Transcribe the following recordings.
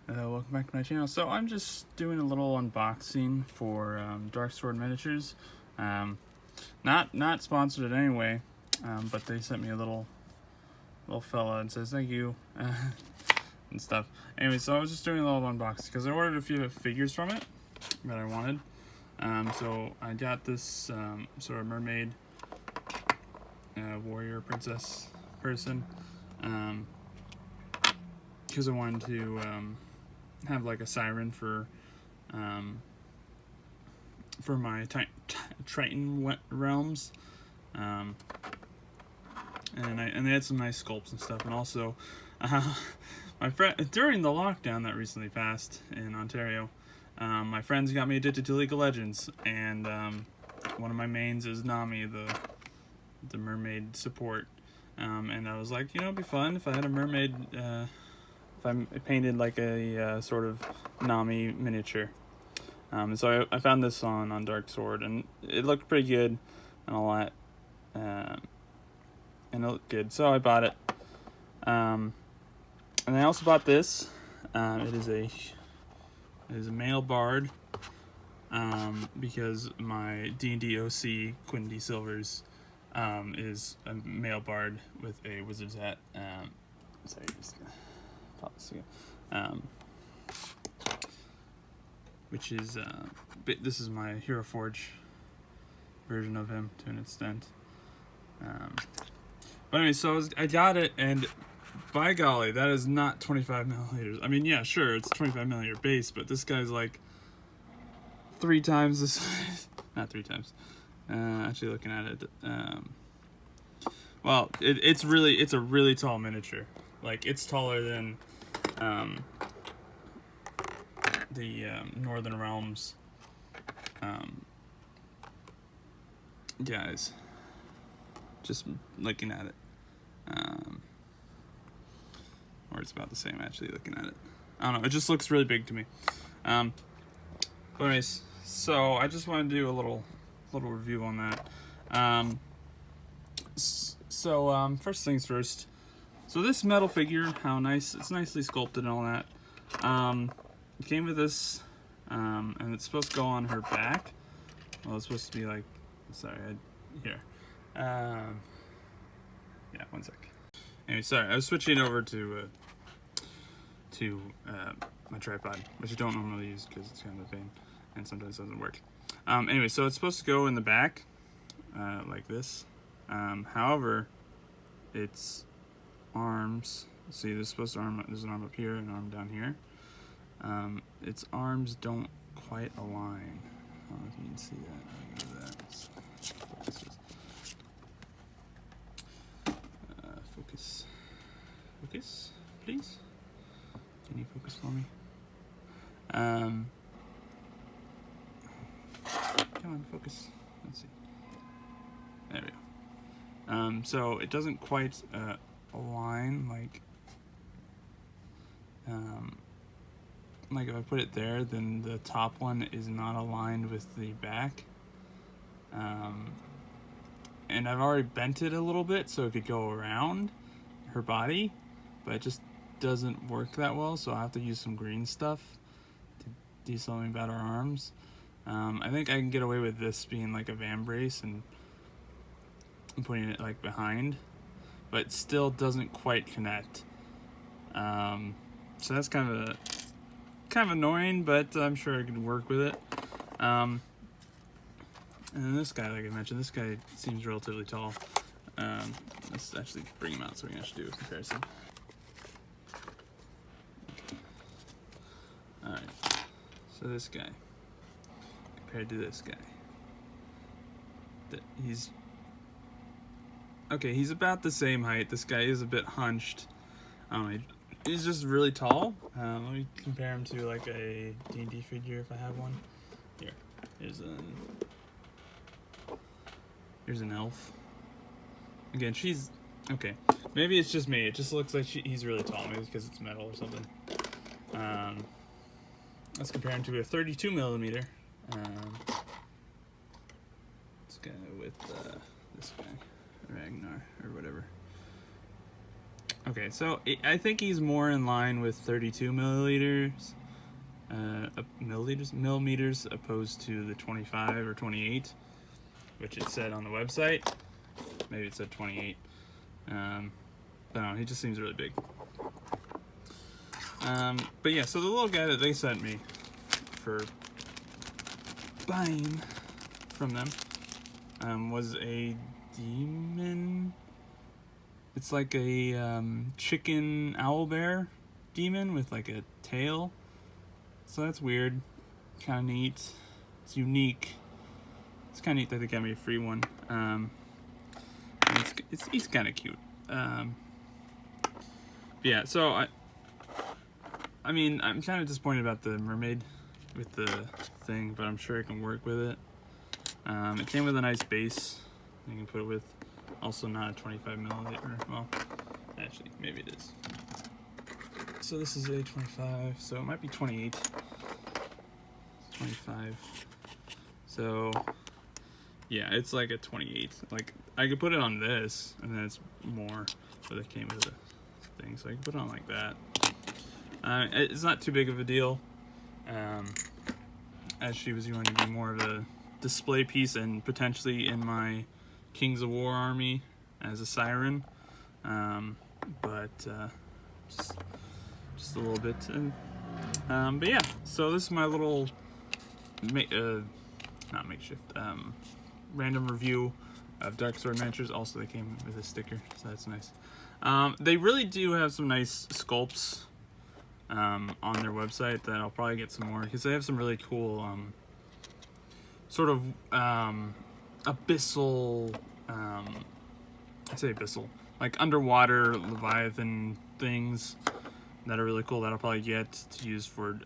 Welcome back to my channel. So I'm just doing a little unboxing for Darksword Miniatures. Not sponsored in any way, but they sent me a little fella and says thank you and stuff. Anyway, so I was just doing a little unboxing because I ordered a few figures from it that I wanted. So I got this sort of mermaid warrior princess person because I wanted to have like a siren for my Triton realms, and they had some nice sculpts and stuff, and also my friend during the lockdown that recently passed in Ontario, my friends got me addicted to League of Legends, and one of my mains is Nami, the mermaid support, and I was like, it'd be fun if I had a mermaid. If I painted like a sort of Nami miniature. And so I found this on Darksword, and it looked pretty good and all that. And it looked good, so I bought it. And I also bought this. It is a male bard, because my D&D OC, Quinn D. Silvers, is a male bard with a wizard's hat. Sorry, just gonna pop this again. Which is, this is my Hero Forge version of him to an extent. But anyway, so I got it, and by golly, that is not 25 milliliters. I mean, yeah, sure, it's 25 milliliter base, but this guy's like 3 times the size. Not 3 times. Actually, looking at it, well, it's a really tall miniature. Like, it's taller than the Northern Realms guys. Just looking at it, or it's about the same actually looking at it. I don't know, it just looks really big to me. But anyways, so I just want to do a little review on that. First things first. So this metal figure, it's nicely sculpted and all that. It came with this, and it's supposed to go on her back. Well, it's supposed to be like, here. Yeah, one sec. Anyway, sorry, I was switching over to my tripod, which I don't normally use because it's kind of a pain, and sometimes it doesn't work. Anyway, so it's supposed to go in the back, like this. However, its arms, see, there's an arm up here and an arm down here. Its arms don't quite align. I don't know if you can see that. Focus, please. Can you focus for me? Come on, focus. Let's see. There we go. So it doesn't quite align like if I put it there, then the top one is not aligned with the back. And I've already bent it a little bit so it could go around her body, but it just doesn't work that well, so I have to use some green stuff to do something about her arms. I think I can get away with this being like a vambrace and putting it like behind, but it still doesn't quite connect. So that's kind of annoying, but I'm sure I can work with it. And then this guy, like I mentioned, this guy seems relatively tall. Let's actually bring him out so we can actually do a comparison. Alright, so this guy, compared to this guy, he's about the same height. This guy is a bit hunched. He's just really tall. Let me compare him to like a D&D figure if I have one. Here's an elf. Again, she's okay. Maybe it's just me. It just looks like he's really tall. Maybe it's because it's metal or something. Let's compare him to a 32 millimeter. This guy with this guy, Ragnar or whatever. Okay, so I think he's more in line with 32 milliliters, millimeters, opposed to the 25 or 28, which it said on the website. Maybe it said 28. But no, he just seems really big. But yeah, so the little guy that they sent me for buying from them was a demon. It's like a chicken owlbear demon with like a tail. So that's weird. Kind of neat. It's unique. It's kind of neat that they got me a free one. He's kind of cute. Yeah, so I mean, I'm kind of disappointed about the mermaid with the thing, but I'm sure I can work with it. It came with a nice base you can put it with. Also not a 25 milliliter. Well, actually, maybe it is. So this is a 25, so it might be 28. 25. So, yeah, it's like a 28. Like, I could put it on this, and then it's more, but it came with a thing, so I can put it on like that. It's not too big of a deal, as she was going to be more of a display piece and potentially in my Kings of War army as a siren, but just a little bit. But yeah, so this is my little not makeshift, random review of Darksword Miniatures. Also, they came with a sticker, so that's nice. They really do have some nice sculpts on their website that I'll probably get some more, because they have some really cool sort of abyssal, I say abyssal, like underwater Leviathan things that are really cool that I'll probably get to use for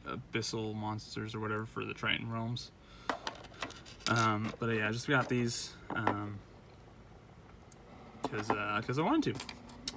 abyssal monsters or whatever for the Triton realms. But yeah, I just got these because I wanted to.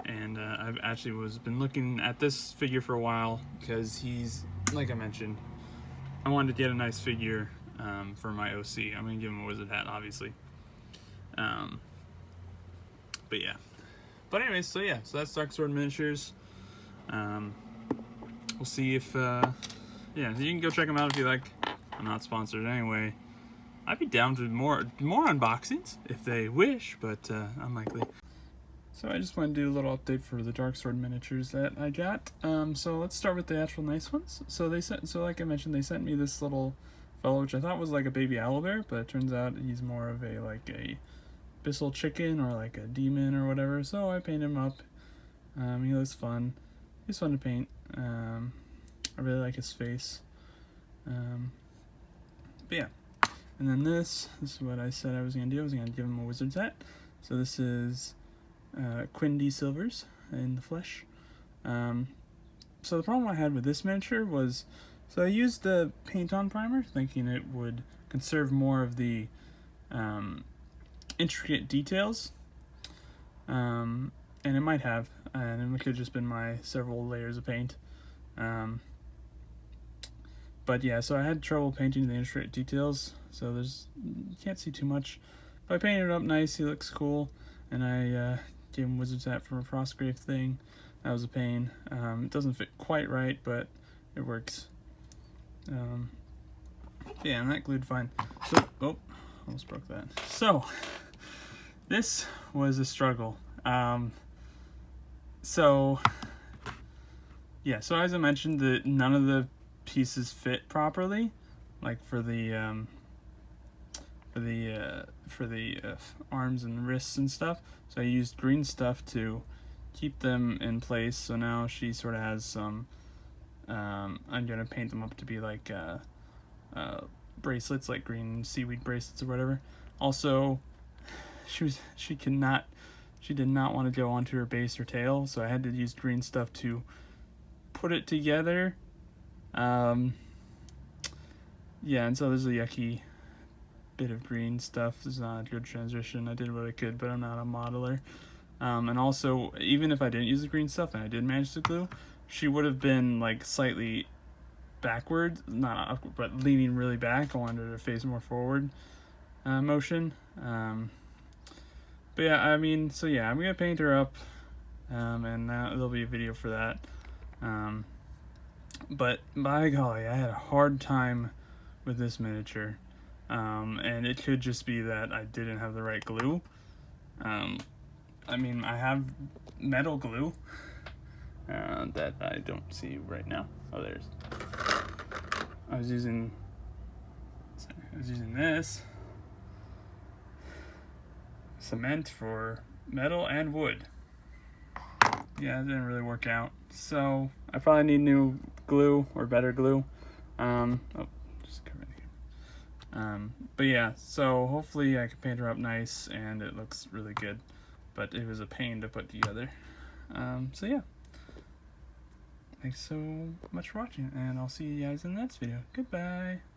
And I've actually been looking at this figure for a while because he's, like I mentioned, I wanted to get a nice figure for my OC. I'm going to give him a wizard hat, obviously. But yeah. But anyways, so yeah, so that's Darksword Miniatures. We'll see if, yeah, you can go check them out if you like. I'm not sponsored anyway. I'd be down to more unboxings if they wish, but unlikely. So I just want to do a little update for the Darksword Miniatures that I got. So let's start with the actual nice ones. So like I mentioned, they sent me this little fellow, which I thought was like a baby owlbear, but it turns out he's more of a abyssal chicken or like a demon or whatever. So I painted him up. He looks fun. He's fun to paint. I really like his face. But yeah. And then this is what I said I was going to do. I was going to give him a wizard's hat. So this is Quinn D. Silvers in the flesh. So the problem I had with this miniature was, so I used the paint-on primer thinking it would conserve more of the intricate details, and it might have, and it could have just been my several layers of paint. But yeah, so I had trouble painting the intricate details, so you can't see too much. But I painted it up nice, he looks cool, and I gave him Wizard's Hat from a Frostgrave thing. That was a pain. It doesn't fit quite right, but it works. Yeah, and that glued fine. So, oh, almost broke that. So, this was a struggle. So as I mentioned, none of the pieces fit properly, like for the arms and wrists and stuff. So I used green stuff to keep them in place. So now she sort of has some. I'm gonna paint them up to be like bracelets, like green seaweed bracelets or whatever. Also, she did not want to go onto her base or tail, so I had to use green stuff to put it together. Yeah, and so there's a yucky bit of green stuff. This is not a good transition. I did what I could, but I'm not a modeler. And also, even if I didn't use the green stuff and I did manage to glue, she would have been like slightly backward, not upward, but leaning really back. I wanted her to face more forward motion. But yeah, I mean, so yeah, I'm gonna paint her up and there'll be a video for that. But by golly, I had a hard time with this miniature, and it could just be that I didn't have the right glue. I mean, I have metal glue that I don't see right now. Oh, there's. I was using this cement for metal and wood. Yeah, it didn't really work out. So I probably need new glue or better glue. Just cover it here. But yeah, so hopefully I can paint her up nice and it looks really good. But it was a pain to put together. So yeah. Thanks so much for watching, and I'll see you guys in the next video. Goodbye.